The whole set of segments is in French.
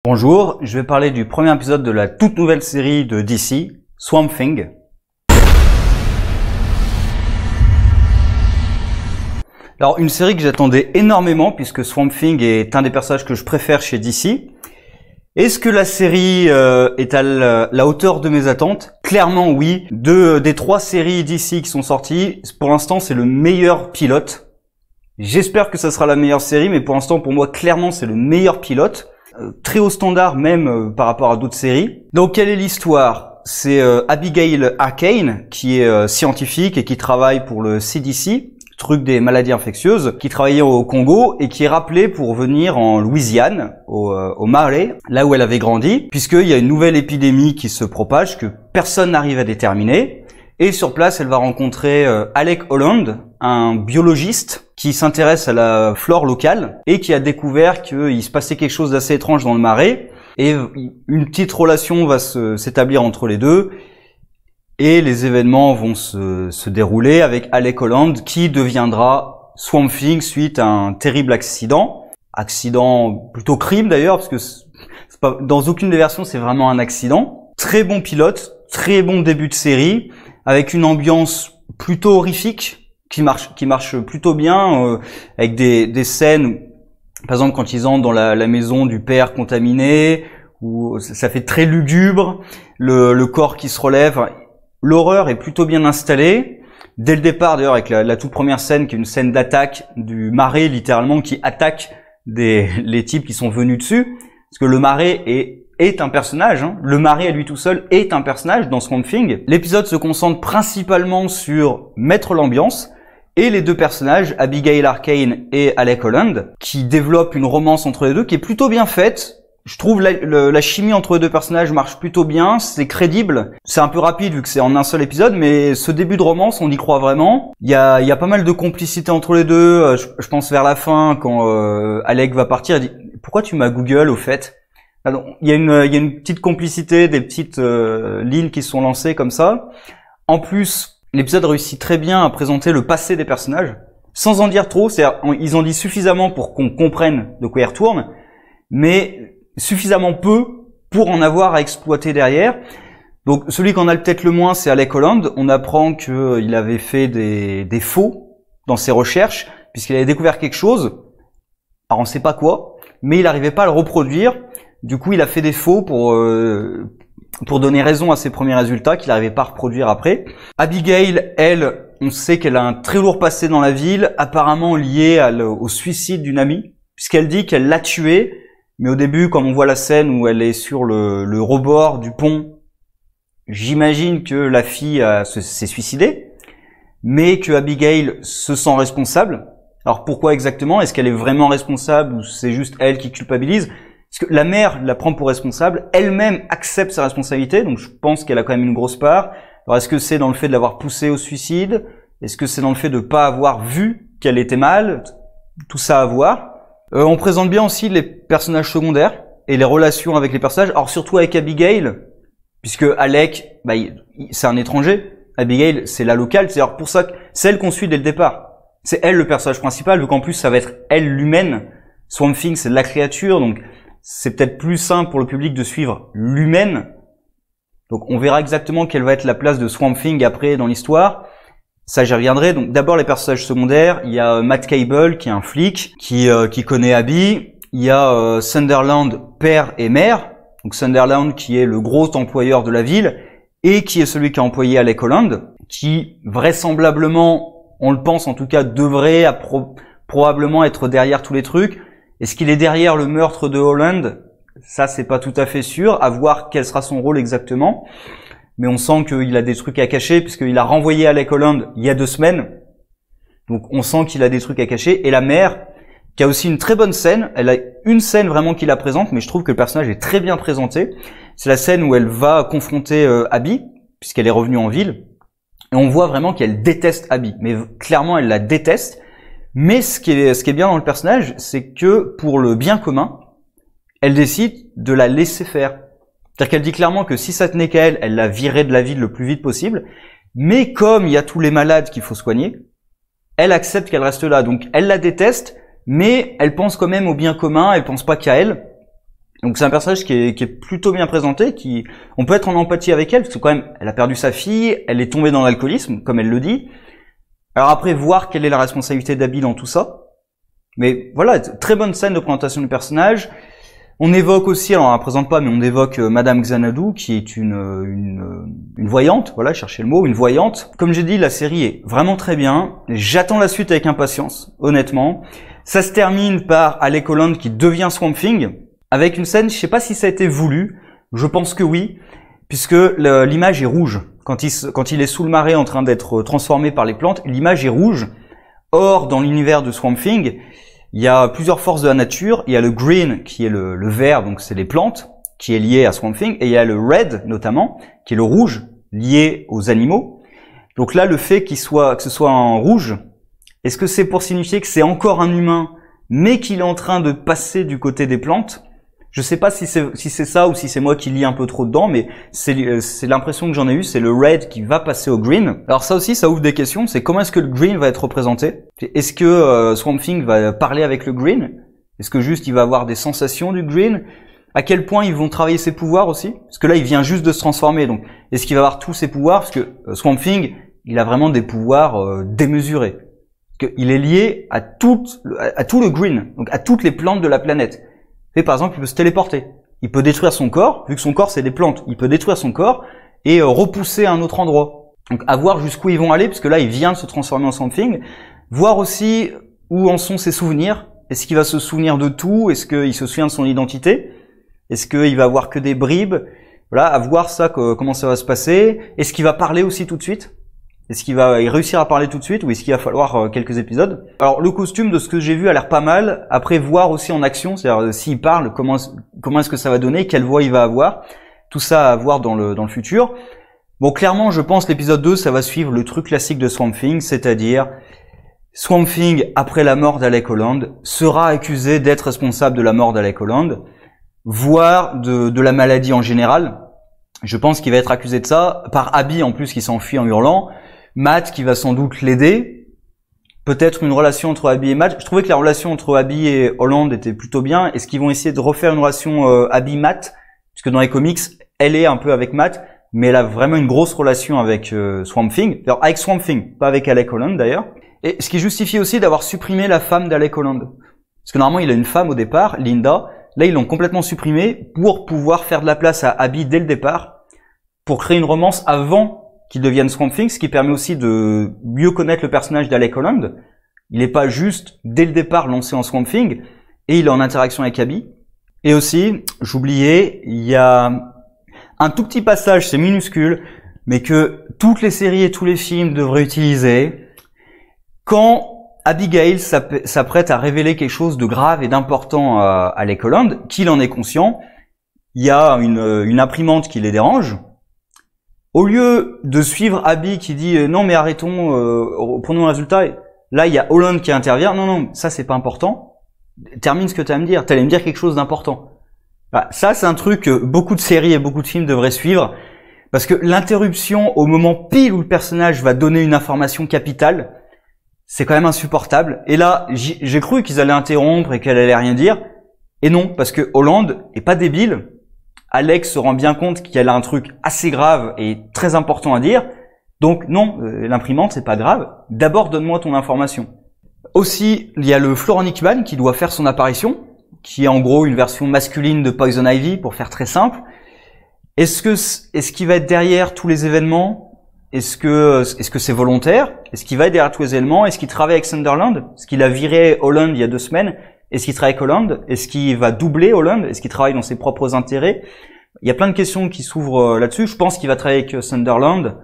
Bonjour, je vais parler du premier épisode de la toute nouvelle série de DC, Swamp Thing. Alors, une série que j'attendais énormément puisque Swamp Thing est un des personnages que je préfère chez DC. Est-ce que la série est à la hauteur de mes attentes? Clairement oui. Des trois séries DC qui sont sorties, pour l'instant c'est le meilleur pilote. J'espère que ça sera la meilleure série, mais pour l'instant pour moi clairement c'est le meilleur pilote. Très haut standard même par rapport à d'autres séries. Donc quelle est l'histoire? C'est Abigail Arcane qui est scientifique et qui travaille pour le CDC, truc des maladies infectieuses, qui travaillait au Congo et qui est rappelée pour venir en Louisiane, au Marais, là où elle avait grandi, puisqu'il y a une nouvelle épidémie qui se propage que personne n'arrive à déterminer. Et sur place, elle va rencontrer Alec Holland, un biologiste qui s'intéresse à la flore locale et qui a découvert qu'il se passait quelque chose d'assez étrange dans le Marais. Et une petite relation va s'établir entre les deux. Et les événements vont se dérouler avec Alec Holland qui deviendra Swamp Thing suite à un terrible accident. Accident plutôt crime d'ailleurs, parce que c'est pas, dans aucune des versions c'est vraiment un accident. Très bon pilote, très bon début de série, avec une ambiance plutôt horrifique qui marche plutôt bien, avec des scènes, par exemple quand ils entrent dans la maison du père contaminé, où ça fait très lugubre, le corps qui se relève. L'horreur est plutôt bien installée. Dès le départ, d'ailleurs, avec la toute première scène, qui est une scène d'attaque du Marais, littéralement, qui attaque les types qui sont venus dessus. Parce que le Marais est un personnage. Hein. Le Marais, à lui tout seul, est un personnage dans Swamp Thing. L'épisode se concentre principalement sur mettre l'ambiance et les deux personnages, Abigail Arcane et Alec Holland, qui développent une romance entre les deux qui est plutôt bien faite. Je trouve la chimie entre les deux personnages marche plutôt bien, c'est crédible. C'est un peu rapide vu que c'est en un seul épisode, mais ce début de romance, on y croit vraiment. Il y a pas mal de complicité entre les deux. Je pense vers la fin, quand Alec va partir, elle dit « Pourquoi tu m'as Google au fait ?» Alors, il y a une petite complicité, des petites lignes qui sont lancées comme ça. En plus, l'épisode réussit très bien à présenter le passé des personnages, sans en dire trop. C'est-à-dire, ils en disent suffisamment pour qu'on comprenne de quoi ils retournent, mais suffisamment peu pour en avoir à exploiter derrière. Donc celui qu'on a peut-être le moins, c'est Alec Holland. On apprend qu'il avait fait des faux dans ses recherches, puisqu'il avait découvert quelque chose. Alors on ne sait pas quoi, mais il n'arrivait pas à le reproduire. Du coup, il a fait des faux pour donner raison à ses premiers résultats qu'il n'arrivait pas à reproduire après. Abigail, elle, on sait qu'elle a un très lourd passé dans la ville, apparemment lié au suicide d'une amie, puisqu'elle dit qu'elle l'a tué. Mais au début, quand on voit la scène où elle est sur le rebord du pont, j'imagine que la fille s'est suicidée, mais que Abigail se sent responsable. Alors pourquoi exactement? Est-ce qu'elle est vraiment responsable ou c'est juste elle qui culpabilise? Parce que la mère la prend pour responsable, elle-même accepte sa responsabilité, donc je pense qu'elle a quand même une grosse part. Alors est-ce que c'est dans le fait de l'avoir poussée au suicide? Est-ce que c'est dans le fait de ne pas avoir vu qu'elle était mal? Tout ça à voir. On présente bien aussi les personnages secondaires et les relations avec les personnages, alors surtout avec Abigail, puisque Alec, c'est un étranger, Abigail c'est la locale, c'est pour ça que c'est elle qu'on suit dès le départ. C'est elle le personnage principal, vu qu'en plus ça va être elle l'humaine. Swamp Thing c'est la créature, donc c'est peut-être plus simple pour le public de suivre l'humaine. Donc on verra exactement quelle va être la place de Swamp Thing après dans l'histoire. Ça, j'y reviendrai. Donc, d'abord, les personnages secondaires. Il y a Matt Cable, qui est un flic, qui connaît Abby. Il y a Sunderland, père et mère. Donc, Sunderland, qui est le gros employeur de la ville, et qui est celui qui a employé Alec Holland, qui, vraisemblablement, on le pense en tout cas, devrait probablement être derrière tous les trucs. Est-ce qu'il est derrière le meurtre de Holland? Ça, c'est pas tout à fait sûr. À voir quel sera son rôle exactement. Mais on sent qu'il a des trucs à cacher, puisqu'il a renvoyé Alec Holland il y a 2 semaines. Donc on sent qu'il a des trucs à cacher. Et la mère, qui a aussi une très bonne scène, elle a une scène vraiment qui la présente, mais je trouve que le personnage est très bien présenté. C'est la scène où elle va confronter Abby, puisqu'elle est revenue en ville. Et on voit vraiment qu'elle déteste Abby. Mais clairement, elle la déteste. Mais ce qui est bien dans le personnage, c'est que pour le bien commun, elle décide de la laisser faire. C'est-à-dire qu'elle dit clairement que si ça tenait qu'à elle, elle la virait de la ville le plus vite possible. Mais comme il y a tous les malades qu'il faut soigner, elle accepte qu'elle reste là. Donc elle la déteste, mais elle pense quand même au bien commun, elle pense pas qu'à elle. Donc c'est un personnage qui est plutôt bien présenté, on peut être en empathie avec elle, parce que quand même, elle a perdu sa fille, elle est tombée dans l'alcoolisme, comme elle le dit. Alors après, voir quelle est la responsabilité d'Abby dans tout ça. Mais voilà, très bonne scène de présentation du personnage. On évoque aussi, alors on la présente pas, mais on évoque Madame Xanadu, qui est une voyante, voilà, cherchez le mot, une voyante. Comme j'ai dit, la série est vraiment très bien. J'attends la suite avec impatience, honnêtement. Ça se termine par Alec Holland qui devient Swamp Thing, avec une scène, je sais pas si ça a été voulu, je pense que oui, puisque l'image est rouge. Quand il est sous le marais en train d'être transformé par les plantes, l'image est rouge. Or, dans l'univers de Swamp Thing, il y a plusieurs forces de la nature. Il y a le green, qui est le vert, donc c'est les plantes, qui est lié à Swamp Thing. Et il y a le red, notamment, qui est le rouge, lié aux animaux. Donc là, le fait que ce soit en rouge, est-ce que c'est pour signifier que c'est encore un humain, mais qu'il est en train de passer du côté des plantes? Je sais pas si c'est ça ou si c'est moi qui lis un peu trop dedans, mais c'est l'impression que j'en ai eue, c'est le red qui va passer au green. Alors ça aussi, ça ouvre des questions, c'est comment est-ce que le green va être représenté? Est-ce que Swamp Thing va parler avec le green? Est-ce que juste il va avoir des sensations du green? À quel point ils vont travailler ses pouvoirs aussi? Parce que là, il vient juste de se transformer, donc est-ce qu'il va avoir tous ses pouvoirs? Parce que Swamp Thing, il a vraiment des pouvoirs démesurés. Parce qu'il est lié à tout le green, donc à toutes les plantes de la planète. Et par exemple, il peut se téléporter. Il peut détruire son corps, vu que son corps c'est des plantes. Il peut détruire son corps et repousser à un autre endroit. Donc à voir jusqu'où ils vont aller, puisque là il vient de se transformer en Swamp Thing. Voir aussi où en sont ses souvenirs. Est-ce qu'il va se souvenir de tout? Est-ce qu'il se souvient de son identité? Est-ce qu'il va avoir que des bribes? Voilà, à voir ça, comment ça va se passer. Est-ce qu'il va parler aussi tout de suite? Est-ce qu'il va réussir à parler tout de suite ou est-ce qu'il va falloir quelques épisodes? Alors le costume, de ce que j'ai vu, a l'air pas mal. Après, voir aussi en action, c'est-à-dire s'il parle, comment est-ce que ça va donner, quelle voix il va avoir. Tout ça à voir dans le futur. Bon, clairement, je pense l'épisode 2, ça va suivre le truc classique de Swamp Thing, c'est-à-dire Swamp Thing, après la mort d'Alec Holland, sera accusé d'être responsable de la mort d'Alec Holland, voire de la maladie en général. Je pense qu'il va être accusé de ça, par Abby en plus qui s'enfuit en hurlant. Matt qui va sans doute l'aider, peut-être une relation entre Abby et Matt. Je trouvais que la relation entre Abby et Holland était plutôt bien. Est-ce qu'ils vont essayer de refaire une relation Abby-Matt? Puisque dans les comics, elle est un peu avec Matt, mais elle a vraiment une grosse relation avec Swamp Thing. Alors avec Swamp Thing, pas avec Alec Holland d'ailleurs. Et ce qui justifie aussi d'avoir supprimé la femme d'Alec Holland. Parce que normalement il a une femme au départ, Linda. Là ils l'ont complètement supprimée pour pouvoir faire de la place à Abby dès le départ, pour créer une romance avant qu'il devienne Swamp Thing, ce qui permet aussi de mieux connaître le personnage d'Alec Holland. Il n'est pas juste, dès le départ, lancé en Swamp Thing, et il est en interaction avec Abby. Et aussi, j'oubliais, il y a un tout petit passage, c'est minuscule, mais que toutes les séries et tous les films devraient utiliser. Quand Abigail s'apprête à révéler quelque chose de grave et d'important à Alec Holland, qu'il en est conscient, il y a une imprimante qui les dérange. Au lieu de suivre Abby qui dit non mais arrêtons, prenons un résultat, là il y a Holland qui intervient, non ça c'est pas important, termine ce que tu as à me dire, tu allais me dire quelque chose d'important. Voilà, ça c'est un truc que beaucoup de séries et beaucoup de films devraient suivre, parce que l'interruption au moment pile où le personnage va donner une information capitale, c'est quand même insupportable. Et là j'ai cru qu'ils allaient interrompre et qu'elle allait rien dire, et non, parce que Holland est pas débile. Alex se rend bien compte qu'il y a un truc assez grave et très important à dire. Donc non, l'imprimante c'est pas grave. D'abord donne-moi ton information. Aussi, il y a le Floronic Man qui doit faire son apparition, qui est en gros une version masculine de Poison Ivy pour faire très simple. Est-ce qu'il va être derrière tous les événements? Est-ce que c'est volontaire? Est-ce qu'il va être derrière tous les événements? Est-ce qu'il travaille avec Sunderland? Est-ce qu'il a viré Holland il y a 2 semaines? Est-ce qu'il travaille avec Holland? Est-ce qu'il va doubler Holland? Est-ce qu'il travaille dans ses propres intérêts? Il y a plein de questions qui s'ouvrent là-dessus. Je pense qu'il va travailler avec Sunderland.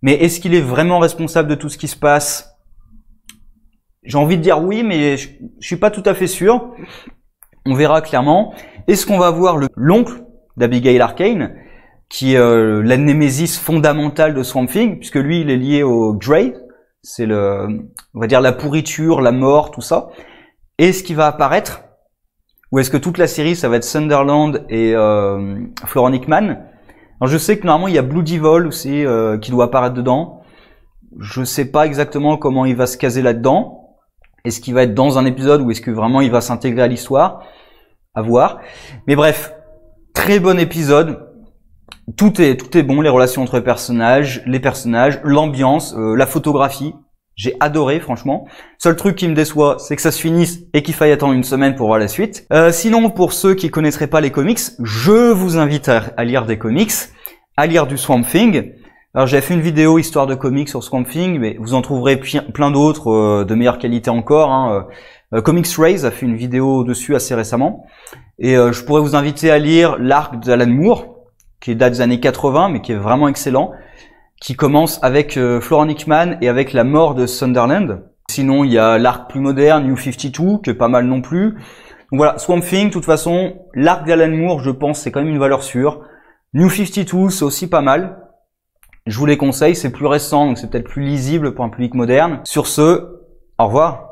Mais est-ce qu'il est vraiment responsable de tout ce qui se passe? J'ai envie de dire oui, mais je suis pas tout à fait sûr. On verra clairement. Est-ce qu'on va voir l'oncle d'Abigail Arcane, qui est la némésis fondamentale de Swamp Thing, puisque lui, il est lié au Grey. C'est on va dire la pourriture, la mort, tout ça. Est-ce qu'il va apparaître? Ou est-ce que toute la série, ça va être Sunderland et Floronic Man? Alors je sais que normalement, il y a Blue Devil aussi qui doit apparaître dedans. Je sais pas exactement comment il va se caser là-dedans. Est-ce qu'il va être dans un épisode ou est-ce que vraiment il va s'intégrer à l'histoire? à voir. Mais bref, très bon épisode. Tout est bon, les relations entre les personnages, l'ambiance, la photographie. J'ai adoré, franchement. Seul truc qui me déçoit, c'est que ça se finisse et qu'il faille attendre une semaine pour voir la suite. Sinon, pour ceux qui connaîtraient pas les comics, je vous invite à lire des comics, à lire du Swamp Thing. Alors, j'ai fait une vidéo histoire de comics sur Swamp Thing, mais vous en trouverez plein d'autres de meilleure qualité encore. Hein. Comics Raze a fait une vidéo dessus assez récemment. Et je pourrais vous inviter à lire l'arc d'Alan Moore, qui date des années 80, mais qui est vraiment excellent, qui commence avec Florent Hickman et avec la mort de Sunderland. Sinon, il y a l'arc plus moderne, New 52, qui est pas mal non plus. Donc voilà, Swamp Thing, de toute façon, l'arc d'Alan Moore, je pense, c'est quand même une valeur sûre. New 52, c'est aussi pas mal. Je vous les conseille, c'est plus récent, donc c'est peut-être plus lisible pour un public moderne. Sur ce, au revoir.